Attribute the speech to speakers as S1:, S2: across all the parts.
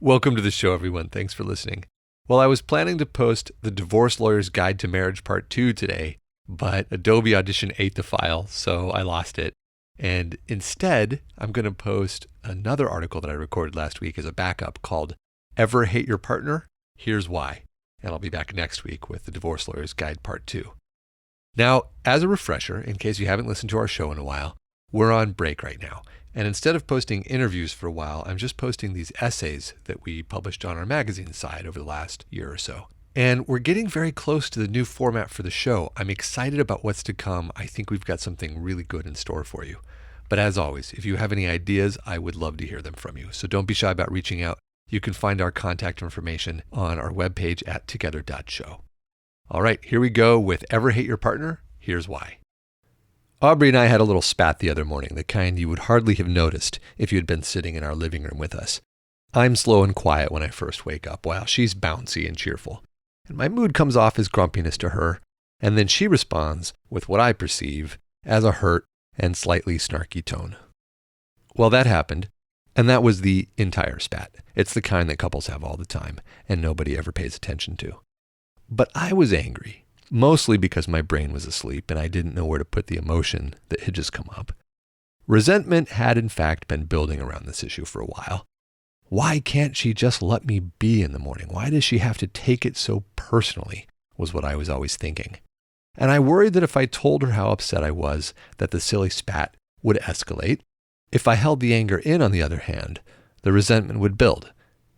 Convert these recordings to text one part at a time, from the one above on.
S1: Welcome to the show, everyone. Thanks for listening. Well, I was planning to post the Divorce Lawyer's Guide to Marriage Part 2 today, but Adobe Audition ate the file, so I lost it. And instead, I'm going to post another article that I recorded last week as a backup called Ever Hate Your Partner? Here's Why. And I'll be back next week with the Divorce Lawyer's Guide Part 2. Now, as a refresher, in case you haven't listened to our show in a while, we're on break right now. And instead of posting interviews for a while, I'm just posting these essays that we published on our magazine side over the last year or so. And we're getting very close to the new format for the show. I'm excited about what's to come. I think we've got something really good in store for you. But as always, if you have any ideas, I would love to hear them from you. So don't be shy about reaching out. You can find our contact information on our webpage at together.show. All right, here we go with Ever Hate Your Partner? Here's Why. Aubrey and I had a little spat the other morning, the kind you would hardly have noticed if you had been sitting in our living room with us. I'm slow and quiet when I first wake up, while she's bouncy and cheerful. And my mood comes off as grumpiness to her, and then she responds with what I perceive as a hurt and slightly snarky tone. Well, that happened, and that was the entire spat. It's the kind that couples have all the time, and nobody ever pays attention to. But I was angry. Mostly because my brain was asleep and I didn't know where to put the emotion that had just come up. Resentment had in fact been building around this issue for a while. Why can't she just let me be in the morning? Why does she have to take it so personally, was what I was always thinking. And I worried that if I told her how upset I was, that the silly spat would escalate. If I held the anger in, on the other hand, the resentment would build.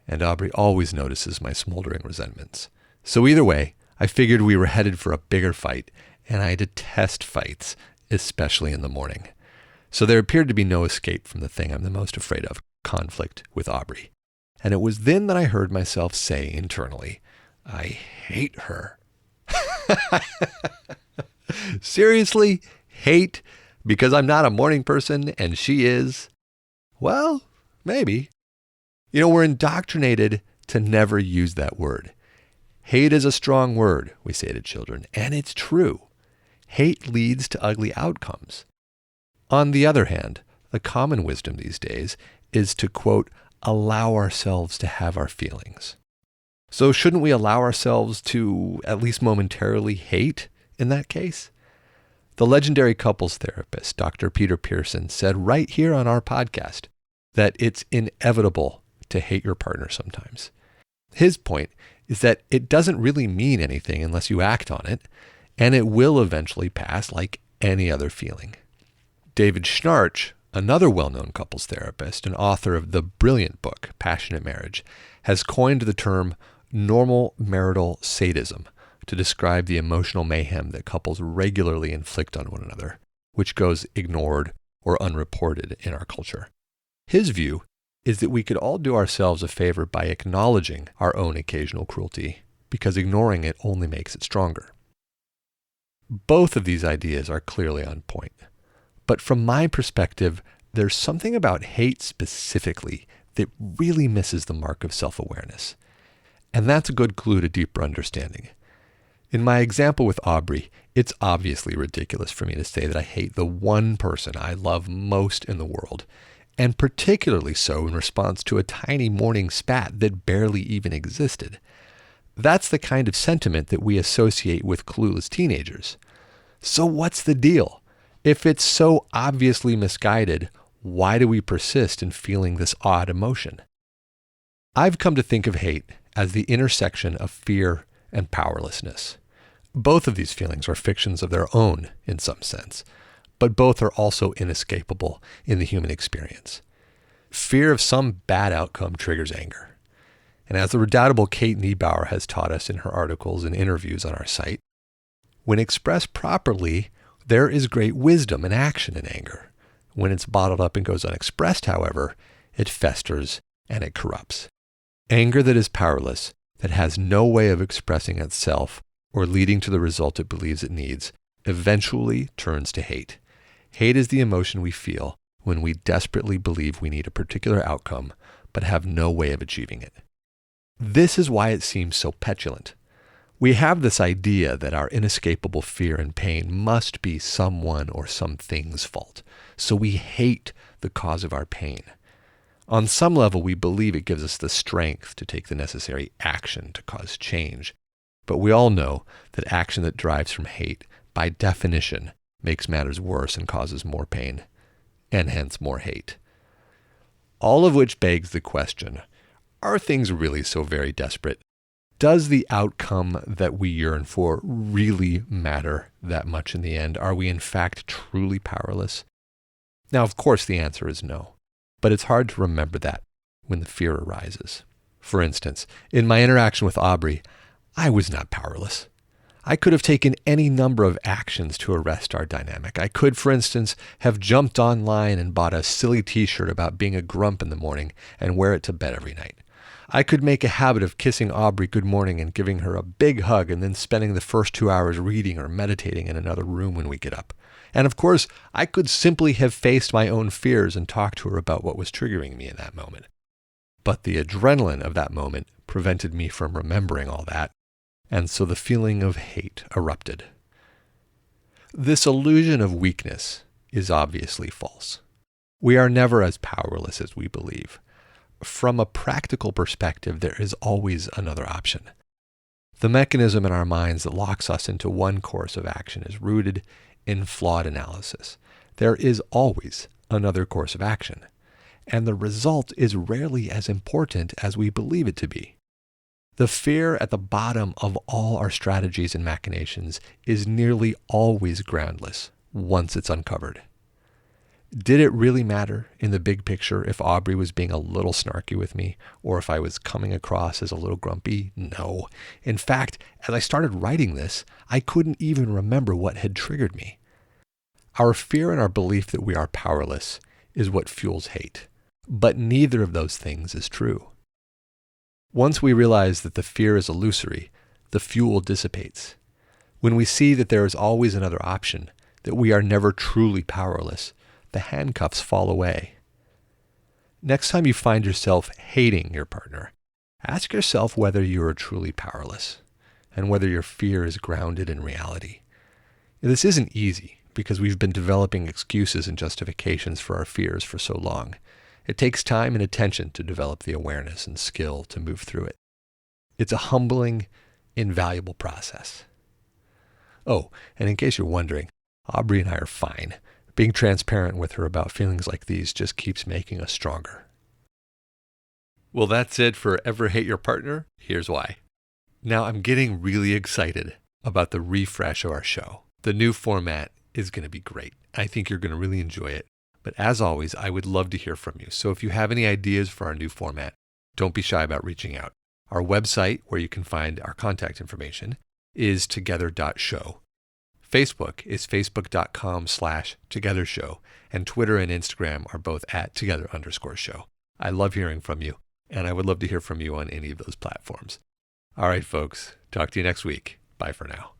S1: And Aubrey always notices my smoldering resentments. So either way, I figured we were headed for a bigger fight, and I detest fights, especially in the morning. So there appeared to be no escape from the thing I'm the most afraid of, conflict with Aubrey. And it was then that I heard myself say internally, I hate her. Seriously? Hate? Because I'm not a morning person and she is? Well, maybe. You know, we're indoctrinated to never use that word. Hate is a strong word, we say to children, and it's true. Hate leads to ugly outcomes. On the other hand, the common wisdom these days is to, quote, allow ourselves to have our feelings. So shouldn't we allow ourselves to, at least momentarily, hate in that case? The legendary couples therapist, Dr. Peter Pearson, said right here on our podcast that it's inevitable to hate your partner sometimes. His point is that it doesn't really mean anything unless you act on it, and it will eventually pass like any other feeling. David Schnarch, another well-known couples therapist and author of the brilliant book, Passionate Marriage, has coined the term normal marital sadism to describe the emotional mayhem that couples regularly inflict on one another, which goes ignored or unreported in our culture. His view is that we could all do ourselves a favor by acknowledging our own occasional cruelty, because ignoring it only makes it stronger. Both of these ideas are clearly on point, but from my perspective, there's something about hate specifically that really misses the mark of self-awareness. And that's a good clue to deeper understanding. In my example with Aubrey, it's obviously ridiculous for me to say that I hate the one person I love most in the world, and particularly so in response to a tiny morning spat that barely even existed. That's the kind of sentiment that we associate with clueless teenagers. So what's the deal? If it's so obviously misguided, why do we persist in feeling this odd emotion? I've come to think of hate as the intersection of fear and powerlessness. Both of these feelings are fictions of their own in some sense, but both are also inescapable in the human experience. Fear of some bad outcome triggers anger. And as the redoubtable Kate Niebauer has taught us in her articles and interviews on our site, when expressed properly, there is great wisdom and action in anger. When it's bottled up and goes unexpressed, however, it festers and it corrupts. Anger that is powerless, that has no way of expressing itself or leading to the result it believes it needs, eventually turns to hate. Hate is the emotion we feel when we desperately believe we need a particular outcome, but have no way of achieving it. This is why it seems so petulant. We have this idea that our inescapable fear and pain must be someone or something's fault, so we hate the cause of our pain. On some level, we believe it gives us the strength to take the necessary action to cause change. But we all know that action that drives from hate, by definition, makes matters worse and causes more pain, and hence more hate. All of which begs the question, are things really so very desperate? Does the outcome that we yearn for really matter that much in the end? Are we in fact truly powerless? Now, of course, the answer is no. But it's hard to remember that when the fear arises. For instance, in my interaction with Aubrey, I was not powerless. I could have taken any number of actions to arrest our dynamic. I could, for instance, have jumped online and bought a silly t-shirt about being a grump in the morning and wear it to bed every night. I could make a habit of kissing Aubrey good morning and giving her a big hug and then spending the first 2 hours reading or meditating in another room when we get up. And of course, I could simply have faced my own fears and talked to her about what was triggering me in that moment. But the adrenaline of that moment prevented me from remembering all that, and so the feeling of hate erupted. This illusion of weakness is obviously false. We are never as powerless as we believe. From a practical perspective, there is always another option. The mechanism in our minds that locks us into one course of action is rooted in flawed analysis. There is always another course of action, and the result is rarely as important as we believe it to be. The fear at the bottom of all our strategies and machinations is nearly always groundless once it's uncovered. Did it really matter in the big picture if Aubrey was being a little snarky with me or if I was coming across as a little grumpy? No. In fact, as I started writing this, I couldn't even remember what had triggered me. Our fear and our belief that we are powerless is what fuels hate, but neither of those things is true. Once we realize that the fear is illusory, the fuel dissipates. When we see that there is always another option, that we are never truly powerless, the handcuffs fall away. Next time you find yourself hating your partner, ask yourself whether you are truly powerless and whether your fear is grounded in reality. This isn't easy because we've been developing excuses and justifications for our fears for so long. It takes time and attention to develop the awareness and skill to move through it. It's a humbling, invaluable process. Oh, and in case you're wondering, Aubrey and I are fine. Being transparent with her about feelings like these just keeps making us stronger. Well, that's it for Ever Hate Your Partner? Here's why. Now I'm getting really excited about the refresh of our show. The new format is going to be great. I think you're going to really enjoy it. But as always, I would love to hear from you. So if you have any ideas for our new format, don't be shy about reaching out. Our website, where you can find our contact information, is together.show. Facebook is facebook.com/togethershow, and Twitter and Instagram are both @together_show. I love hearing from you, and I would love to hear from you on any of those platforms. All right, folks, talk to you next week. Bye for now.